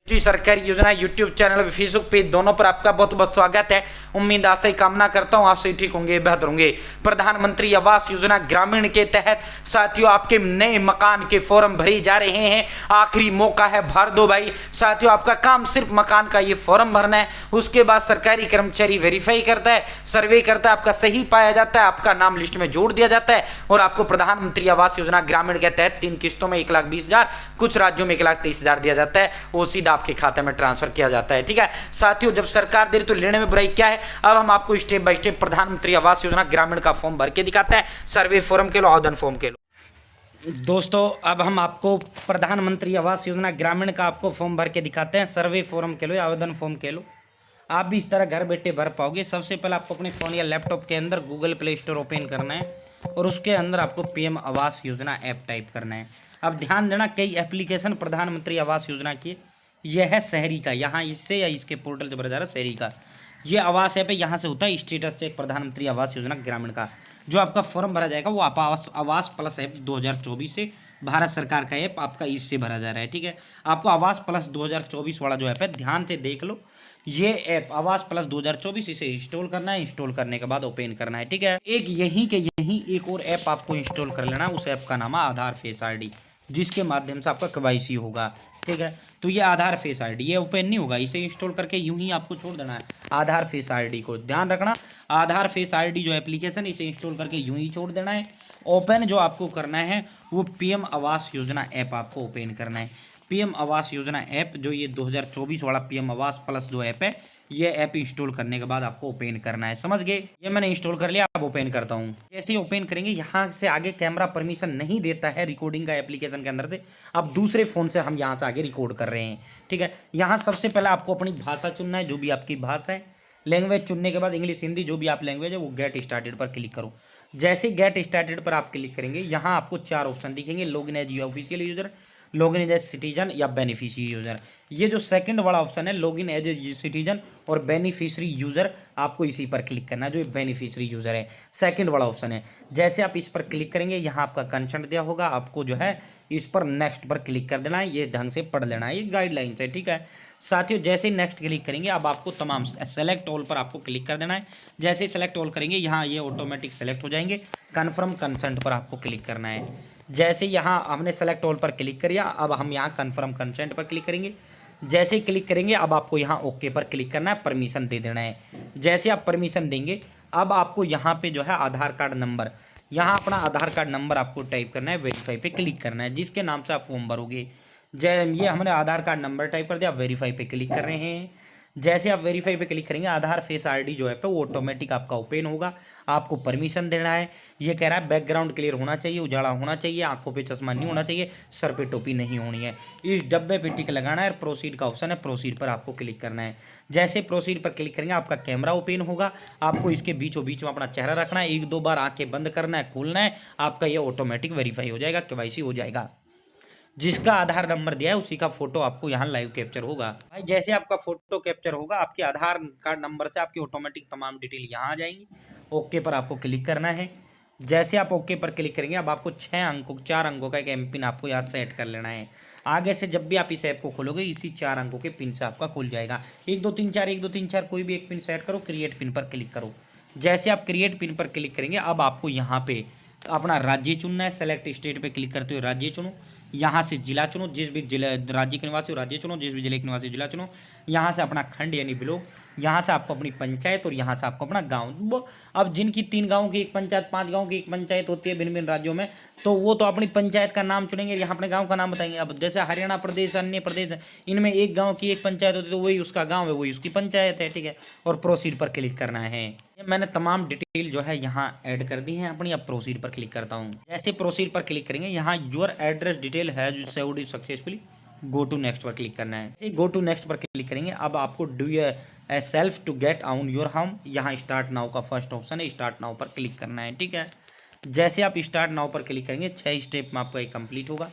जी सरकारी योजना YouTube channel Facebook page दोनों पर आपका बहुत बहुत स्वागत है। उम्मीद आशा कामना करता हूं आप सही ठीक होंगे, बेहतर होंगे। प्रधानमंत्री आवास योजना ग्रामीण के तहत साथियों आपके नए मकान के फॉर्म भरे जा रहे हैं। आखिरी मौका है, भर दो भाई। साथियों आपका काम सिर्फ मकान का ये फॉर्म भरना है। उसके बाद सरकारी कर्मचारी वेरीफाई करता है, सर्वे करता है, आपका सही पाया जाता है, आपका नाम लिस्ट में जोड़ दिया जाता है और आपको प्रधानमंत्री आवास योजना ग्रामीण के तहत 3 किस्तों में 1,20,000, कुछ राज्यों में 1,23,000 दिया जाता है। वो सीधा आपके खाते में ट्रांसफर किया जाता है। ठीक है साथियों, जब सरकार दे रही तो लेने में बुराई क्या है। अब हम आपको स्टेप बाय स्टेप प्रधानमंत्री आवास योजना ग्रामीण का फॉर्म भर के दिखाते हैं। सर्वे फॉर्म के लो, आवेदन फॉर्म के लो। दोस्तों अब हम आपको प्रधानमंत्री आवास योजना ग्रामीण का आपको फॉर्म भर के दिखाते हैं। सर्वे फॉर्म के लो, आवेदन फॉर्म के लो। आप भी इस तरह घर बैठे भर पाओगे। सबसे पहले आपको अपने फ़ोन या लैपटॉप के अंदर गूगल प्ले स्टोर ओपन करना है और उसके अंदर आपको PM Awas Yojana app type करना है। अब ध्यान देना, कई एप्लीकेशन प्रधानमंत्री आवास योजना की, यह है शहरी का, यहाँ इससे या इसके पोर्टल से भरा जा रहा है शहरी का। ये आवास ऐप है, यहाँ से होता है स्टेटस चेक प्रधानमंत्री आवास योजना ग्रामीण का। जो आपका फॉर्म भरा जाएगा वो आप आवास प्लस ऐप 2024 से, भारत सरकार का ऐप आपका इससे भरा जा रहा है। ठीक है, आपको आवास प्लस 2024 वाला जो ऐप है ध्यान से देख लो। ये ऐप आवास प्लस 2024, इसे इंस्टॉल करना है। इंस्टॉल करने के बाद ओपन करना है। ठीक है, एक यहीं के यहीं एक और ऐप आपको इंस्टॉल कर लेना। उस ऐप का नाम है आधार फेस आईडी, जिसके माध्यम से आपका केवाईसी होगा। ठीक है, तो ये आधार फेस आईडी ये ओपन नहीं होगा, इसे इंस्टॉल करके यूं ही आपको छोड़ देना है। आधार फेस आईडी को ध्यान रखना, आधार फेस आईडी जो एप्लीकेशन, इसे इंस्टॉल करके यूं ही छोड़ देना है। ओपन जो आपको करना है वो पीएम आवास योजना ऐप आपको ओपन करना है। पीएम आवास योजना ऐप जो ये 2024 वाला पीएम आवास प्लस जो ऐप है, ये ऐप इंस्टॉल करने के बाद आपको ओपन करना है। समझ गए, ये मैंने इंस्टॉल कर लिया, अब ओपन करता हूँ। जैसे ही ओपन करेंगे, यहाँ से आगे कैमरा परमिशन नहीं देता है रिकॉर्डिंग का एप्लीकेशन के अंदर से। अब दूसरे फ़ोन से हम यहाँ से आगे रिकॉर्ड कर रहे हैं। ठीक है, यहाँ सबसे पहले आपको अपनी भाषा चुनना है, जो भी आपकी भाषा है। लैंग्वेज चुनने के बाद इंग्लिश हिंदी जो भी आप लैंग्वेज है वो गेट स्टार्टेड पर क्लिक करो। जैसे गेट स्टार्टेड पर आप क्लिक करेंगे, यहाँ आपको 4 ऑप्शन दिखेंगे, login as official user, login as citizen या बेनिफिशियरी यूजर। ये जो सेकंड वाला ऑप्शन है लॉगिन एज सिटीजन और बेनिफिशियरी यूजर, आपको इसी पर क्लिक करना है। जो बेनिफिशियरी यूजर है सेकंड वाला ऑप्शन है। जैसे आप इस पर क्लिक करेंगे, यहाँ आपका कंसेंट दिया होगा, आपको जो है इस पर नेक्स्ट पर क्लिक कर देना है। ये ढंग से पढ़ लेना है, ये गाइडलाइंस है। ठीक है साथियों, जैसे ही नेक्स्ट क्लिक करेंगे, अब आपको तमाम सेलेक्ट ऑल पर आपको क्लिक कर देना है। जैसे ही सेलेक्ट ऑल करेंगे, यहाँ ये ऑटोमेटिक सेलेक्ट हो जाएंगे। कन्फर्म कंसेंट पर आपको क्लिक करना है। जैसे यहाँ हमने सेलेक्ट ऑल पर क्लिक किया, अब हम यहाँ कन्फर्म कंसेंट पर क्लिक करेंगे। जैसे ही क्लिक करेंगे, अब आपको यहाँ ओके पर क्लिक करना है, परमिशन दे देना है। जैसे आप परमिशन देंगे, अब आपको यहाँ पे जो है आधार कार्ड नंबर, यहाँ अपना आधार कार्ड नंबर आपको टाइप करना है, वेरीफाई पे क्लिक करना है, जिसके नाम से आप फॉर्म भरोगे। ये हमने आधार कार्ड नंबर टाइप कर दिया, वेरीफाई पे क्लिक कर रहे हैं। जैसे आप वेरीफाई पे क्लिक करेंगे, आधार फेस आईडी जो है पे वो ऑटोमेटिक आपका ओपन होगा। आपको परमिशन देना है। ये कह रहा है बैकग्राउंड क्लियर होना चाहिए, उजाला होना चाहिए, आंखों पे चश्मा नहीं होना चाहिए, सर पे टोपी नहीं होनी है। इस डब्बे पे टिक लगाना है। प्रोसीड का ऑप्शन है, प्रोसीड पर आपको क्लिक करना है। जैसे प्रोसीड पर क्लिक करेंगे, आपका कैमरा ओपन होगा। आपको इसके बीचों बीच में अपना चेहरा रखना है, 1-2 बार आंखें बंद करना है, खोलना है। आपका ये ऑटोमेटिक वेरीफाई हो जाएगा, केवाईसी हो जाएगा। जिसका आधार नंबर दिया है उसी का फोटो आपको यहाँ लाइव कैप्चर होगा। भाई जैसे आपका फोटो कैप्चर होगा, आपके आधार कार्ड नंबर से आपकी ऑटोमेटिक तमाम डिटेल यहाँ आ जाएंगी। ओके पर आपको क्लिक करना है। जैसे आप ओके पर क्लिक करेंगे, अब आपको 4 अंकों का एक एमपिन आपको यहाँ सेट कर लेना है। आगे से जब भी आप इस ऐप को खोलोगे, इसी 4 अंकों के पिन से आपका खुल जाएगा। 1 2 3 4 1 2 3 4 कोई भी एक पिन सेट करो, क्रिएट पिन पर क्लिक करो। जैसे आप क्रिएट पिन पर क्लिक करेंगे, अब आपको यहाँ पे अपना राज्य चुनना है। सेलेक्ट स्टेट पे क्लिक करते हुए राज्य चुनो। यहाँ से जिला चुनो, जिस भी जिले राज्य के निवासी हो राज्य चुनो, जिस भी जिले के निवासी जिला चुनो। यहाँ से अपना खंड यानी ब्लॉक, यहाँ से आपको अपनी पंचायत और यहाँ से आपको अपना गांव। अब जिनकी 3 गाँव की एक पंचायत, 5 गाँव की एक पंचायत होती है भिन्न भिन्न राज्यों में, तो वो तो अपनी पंचायत का नाम चुनेंगे, यहाँ अपने गाँव का नाम बताएंगे। अब जैसे हरियाणा प्रदेश, अन्य प्रदेश, इनमें एक गाँव की एक पंचायत होती है, तो वही उसका गाँव है, वही उसकी पंचायत है। ठीक है, और प्रोसीड पर क्लिक करना है। ये मैंने तमाम डिटेल जो है यहाँ ऐड कर दी है अपनी। अब प्रोसीड पर क्लिक करता हूँ। जैसे प्रोसीड पर क्लिक करेंगे, यहाँ your address detail has saved successfully, go to next पर क्लिक करना है। जैसे गो टू नेक्स्ट पर क्लिक करेंगे, अब आपको do a self to get on your home, यहाँ स्टार्ट नाउ का फर्स्ट ऑप्शन है, स्टार्ट नाउ पर क्लिक करना है। ठीक है, जैसे आप स्टार्ट नाउ पर क्लिक करेंगे, 6 स्टेप में आपका ये कंप्लीट होगा।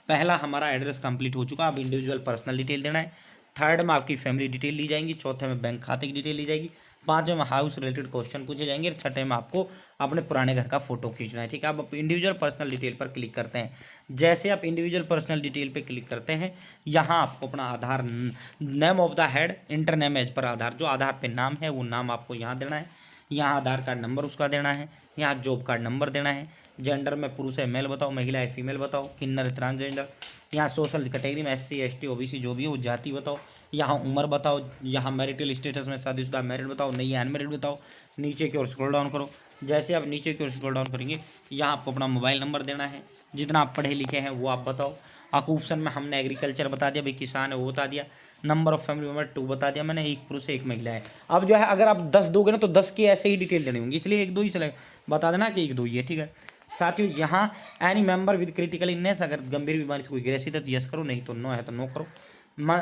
पहला हमारा एड्रेस कंप्लीट हो चुका। अब इंडिविजुअल पर्सनल डिटेल देना है। थर्ड में आपकी फैमिली डिटेल ली जाएंगी। चौथे में बैंक खाते की डिटेल ली जाएगी। 5वें में हाउस रिलेटेड क्वेश्चन पूछे जाएंगे, और 6ठे में आपको अपने पुराने घर का फोटो खींचना है। ठीक है, अब आप इंडिविजुअल पर्सनल डिटेल पर क्लिक करते हैं। जैसे आप इंडिविजुअल पर्सनल डिटेल पे क्लिक करते हैं, यहाँ आपको अपना Aadhaar, name of the head, enter name as per Aadhaar, जो आधार पे नाम है वो नाम आपको यहाँ देना है। यहाँ आधार कार्ड नंबर उसका देना है, यहाँ जॉब कार्ड नंबर देना है, जेंडर में पुरुष है मेल बताओ, महिला है फीमेल बताओ, किन्नर ट्रांसजेंडर, यहाँ सोशल कैटेगरी में SC ST OBC जो भी हो, जाति बताओ, यहाँ उम्र बताओ, यहाँ मैरिटल स्टेटस में शादीशुदा मैरिड बताओ, नहीं अनमैरिड बताओ। नीचे की ओर स्क्रॉल डाउन करो। जैसे आप नीचे की ओर स्क्रॉल डाउन करेंगे, यहाँ आपको अपना मोबाइल नंबर देना है, जितना आप पढ़े लिखे हैं वो आप बताओ। ऑक्यूपेशन में हमने एग्रीकल्चर बता दिया, भाई किसान है वो बता दिया। नंबर ऑफ फैमिली मेंबर 2 बता दिया मैंने, एक पुरुष एक महिला है। अब जो है अगर आप 10 दोगे ना तो 10 की ऐसे ही डिटेल देनी होंगी, इसलिए 1 2 ही सेलेक्ट बता देना कि 1 2 ही है। ठीक है, साथियों यहाँ any member with critical illness, अगर गंभीर बीमारी से कोई ग्रसित है तो यस करो, नहीं तो नो है तो नो करो।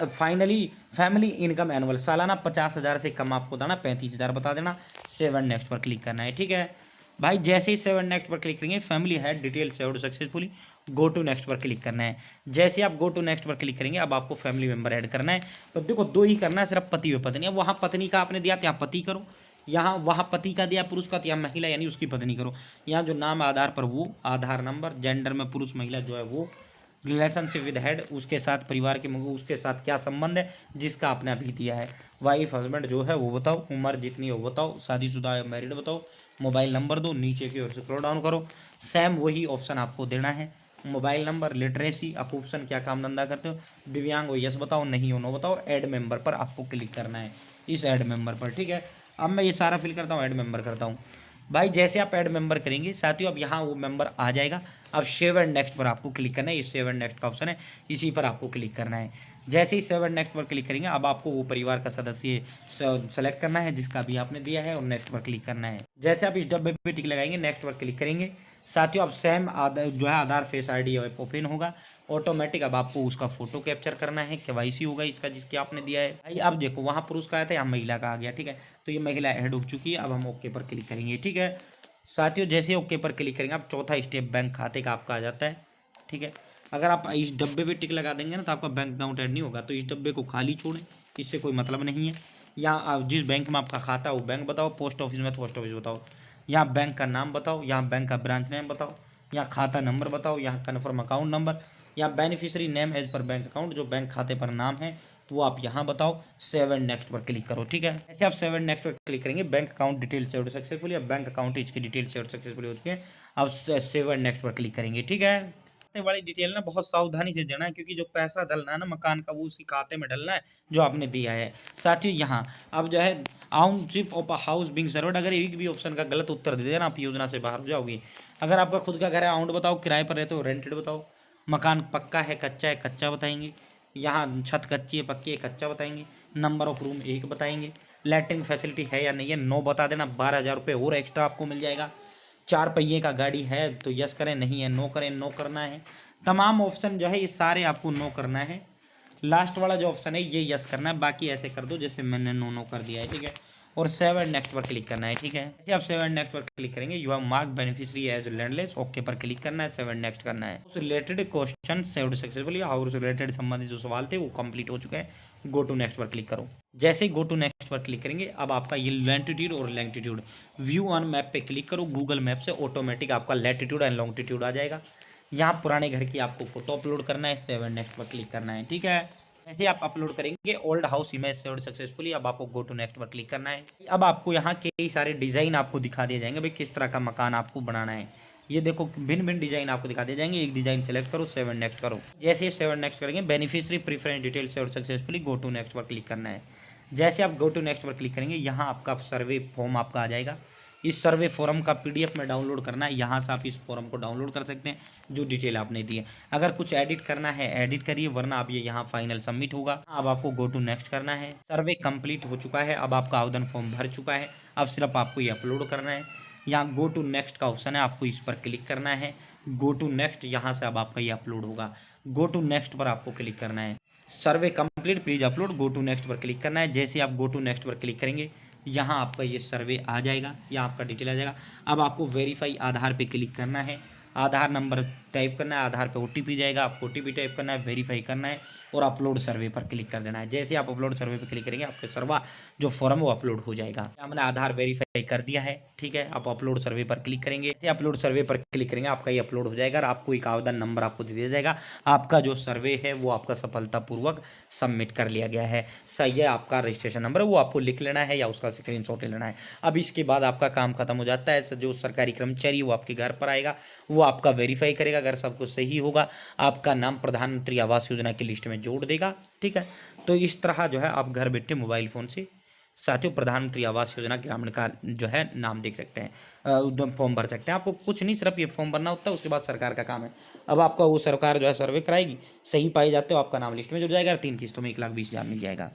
फाइनली फैमिली इनकम एनुअल सालाना 50,000 से कम आपको देना, 35,000 बता देना। 7 नेक्स्ट पर क्लिक करना है। ठीक है भाई, जैसे ही 7 नेक्स्ट पर क्लिक करेंगे, family head detail saved successfully, go to next पर क्लिक करना है। जैसे आप गो टू नेक्स्ट पर क्लिक करेंगे, अब आपको फैमिली मेंबर ऐड करना है। तो देखो 2 ही करना है, सिर्फ पति व पत्नी। अब वहाँ पत्नी का आपने दिया तो यहाँ पति करो, यहाँ वहाँ पति का दिया पुरुष का तो यहाँ महिला यानी उसकी पत्नी करो। यहाँ जो नाम आधार पर वो आधार नंबर, जेंडर में पुरुष महिला जो है वो, रिलेशनशिप विद हेड उसके साथ परिवार के उसके साथ क्या संबंध है जिसका आपने अभी दिया है। वाइफ हस्बैंड जो है वो बताओ, उम्र जितनी हो बताओ, शादीशुदा या मैरिड बताओ, मोबाइल नंबर दो, नीचे की ओर स्क्रॉल डाउन करो, सेम वही ऑप्शन आपको देना है। मोबाइल नंबर, लिटरेसी, ऑक्यूपेशन क्या काम धंधा करते हो, दिव्यांग हो यस बताओ, नहीं हो नो बताओ। ऐड मेंबर पर आपको क्लिक करना है, इस ऐड मेंबर पर। ठीक है, अब मैं ये सारा फिल करता हूँ, ऐड मेंबर करता हूँ। भाई जैसे आप ऐड मेंबर करेंगे साथियों, अब यहाँ वो मेंबर आ जाएगा। अब सेव एंड नेक्स्ट पर आपको क्लिक करना है, ये सेव एंड नेक्स्ट का ऑप्शन है, इसी पर आपको क्लिक करना है। जैसे ही सेव एंड नेक्स्ट पर क्लिक करेंगे, अब आपको वो परिवार का सदस्य सेलेक्ट करना है जिसका भी आपने दिया है, और नेक्स्ट पर क्लिक करना है। जैसे आप इस डब्बे पे टिक लगाएंगे, नेक्स्ट पर क्लिक करेंगे साथियों, अब सेम जो है आधार फेस ID ओपन होगा ऑटोमेटिक। अब आपको उसका फोटो कैप्चर करना है, KYC होगा इसका जिसके आपने दिया है। भाई अब देखो वहाँ पुरुष का आया था, यहाँ महिला का आ गया। ठीक है, तो ये महिला ऐड हो चुकी है। अब हम ओके पर क्लिक करेंगे। ठीक है साथियों, जैसे ओके पर क्लिक करेंगे, अब चौथा स्टेप बैंक खाते का आपका आ जाता है। ठीक है, अगर आप इस डब्बे पे टिक लगा देंगे ना तो आपका बैंक अकाउंट ऐड नहीं होगा, तो इस डब्बे को खाली छोड़ें, इससे कोई मतलब नहीं है। यहाँ जिस बैंक में आपका खाता वो बैंक बताओ, पोस्ट ऑफिस में पोस्ट ऑफिस बताओ, यहाँ बैंक का नाम बताओ, यहाँ बैंक का ब्रांच नेम बताओ, यहाँ खाता नंबर बताओ, यहाँ कन्फर्म अकाउंट नंबर, यहाँ beneficiary name as per bank account, जो बैंक खाते पर नाम है वो आप यहाँ बताओ। सेव एंड नेक्स्ट पर क्लिक करो। ठीक है, ऐसे आप सेव एंड नेक्स्ट पर क्लिक करेंगे, bank account detail saved successfully. अब बैंक अकाउंट इसकी डिटेल सेव्ड सक्सेसफुली हो चुके हैं। अब सेव एंड नेक्स्ट पर क्लिक करेंगे। ठीक है, वाली डिटेल ना बहुत सावधानी से देना है, क्योंकि जो पैसा डलना है ना मकान का वो उसी खाते में डलना है जो आपने दिया है। साथियों यहाँ अब जो है ownership of a house being served, अगर एक भी ऑप्शन का गलत उत्तर दे देना आप योजना से बाहर हो जाओगे। अगर आपका खुद का घर है अमाउंट बताओ, किराए पर रहते हो रेंटेड बताओ, मकान पक्का है कच्चा है कच्चा बताएंगे, यहाँ छत कच्ची है पक्की है कच्चा बताएंगे, नंबर ऑफ रूम 1 बताएंगे, लैट्रिन फैसिलिटी है या नहीं है नो बता देना, 12,000 रुपये और एक्स्ट्रा आपको मिल जाएगा। 4 पहिए का गाड़ी है तो यस करें, नहीं है नो करें, नो करना है। तमाम ऑप्शन जो है ये सारे आपको नो करना है। लास्ट वाला जो ऑप्शन है ये यस करना है, बाकी ऐसे कर दो जैसे मैंने नो नो कर दिया है। ठीक है, और सेव एंड नेक्स्ट पर क्लिक करना है। ठीक है, जैसे आप सेव एंड नेक्स्ट पर क्लिक करेंगे, you have mark beneficiary as landless, okay पर क्लिक करना है, सेव एंड नेक्स्ट करना है। उस related question saved successfully, house related संबंधित जो सवाल थे वो कंप्लीट हो चुके हैं। गो टू नेक्स्ट पर क्लिक करो। जैसे ही गो टू नेक्स्ट पर क्लिक करेंगे, अब आपका ये लैटिट्यूड और लैंगिट्यूड व्यू ऑन मैप पे क्लिक करो। गूगल मैप से ऑटोमेटिक आपका लैटिट्यूड एंड लॉन्गिट्यूड आ जाएगा। यहाँ पुराने घर की आपको फोटो अपलोड करना है, सेव एंड नेक्स्ट पर क्लिक करना है। ठीक है, ऐसे आप अपलोड करेंगे old house image saved successfully. अब आपको गो टू नेक्स्ट पर क्लिक करना है। अब आपको यहाँ कई सारे डिजाइन आपको दिखा दिए जाएंगे, भाई किस तरह का मकान आपको बनाना है। ये देखो भिन्न भिन्न डिजाइन आपको दिखा दिए जाएंगे, एक डिजाइन सेलेक्ट करो, सेव एंड नेक्स्ट करो। जैसे ही सेव एंड नेक्स्ट करेंगे, beneficiary preference detail saved successfully, go to next पर क्लिक करना है। जैसे आप गो टू नेक्स्ट पर क्लिक करेंगे, यहाँ आपका सर्वे फॉर्म आपका आ जाएगा। इस सर्वे फॉर्म का PDF में डाउनलोड करना है, यहाँ से आप इस फॉर्म को डाउनलोड कर सकते हैं जो डिटेल आपने दी है। अगर कुछ एडिट करना है एडिट करिए, वरना अब ये यहाँ फाइनल सबमिट होगा। अब आपको गो टू नेक्स्ट करना है। सर्वे कंप्लीट हो चुका है, अब आपका आवेदन फॉर्म भर चुका है, अब सिर्फ आपको ये अपलोड करना है। यहाँ गो टू नेक्स्ट का ऑप्शन है, आपको इस पर क्लिक करना है। गो टू नेक्स्ट, यहाँ से अब आपका ये अपलोड होगा। गो टू नेक्स्ट पर आपको क्लिक करना है। Survey complete please upload, go to next पर क्लिक करना है। जैसे आप गो टू नेक्स्ट पर क्लिक करेंगे, यहाँ आपका ये सर्वे आ जाएगा, यहाँ आपका डिटेल आ जाएगा। अब आपको वेरीफाई आधार पे क्लिक करना है। आधार नंबर टाइप करना है, आधार पे OTP जाएगा, आपको OTP टाइप करना है, वेरीफाई करना है और अपलोड सर्वे पर क्लिक कर देना है। जैसे आप अपलोड सर्वे पर क्लिक करेंगे आपके सर्वा जो फॉर्म वो अपलोड हो जाएगा। हमने आधार वेरीफाई कर दिया है, ठीक है। आप अपलोड सर्वे पर क्लिक करेंगे, जैसे अपलोड सर्वे पर क्लिक करेंगे आपका ये अपलोड हो जाएगा और आपको एक आवेदन नंबर आपको दे दिया जाएगा। आपका जो सर्वे है वो आपका सफलतापूर्वक सबमिट कर लिया गया है। सही है, आपका रजिस्ट्रेशन नंबर है वो आपको लिख लेना है या उसका स्क्रीनशॉट ले लेना है। अब इसके बाद आपका काम खत्म हो जाता है। जो सरकारी कर्मचारी वो आपके घर पर आएगा, वो आपका वेरीफाई करेगा। अगर सब कुछ सही होगा आपका नाम प्रधानमंत्री आवास योजना की लिस्ट में जोड़ देगा, ठीक है। तो इस तरह जो है आप घर बैठे मोबाइल फ़ोन से साथियों प्रधानमंत्री आवास योजना ग्रामीण का जो है नाम देख सकते हैं, फॉर्म भर सकते हैं। आपको कुछ नहीं, सिर्फ ये फॉर्म भरना होता है, उसके बाद सरकार का काम है। अब आपका वो सरकार जो है सर्वे कराएगी, सही पाए जाते हो आपका नाम लिस्ट में जुड़ जाएगा और 3 किस्तों में 1,20,000 मिल जाएगा।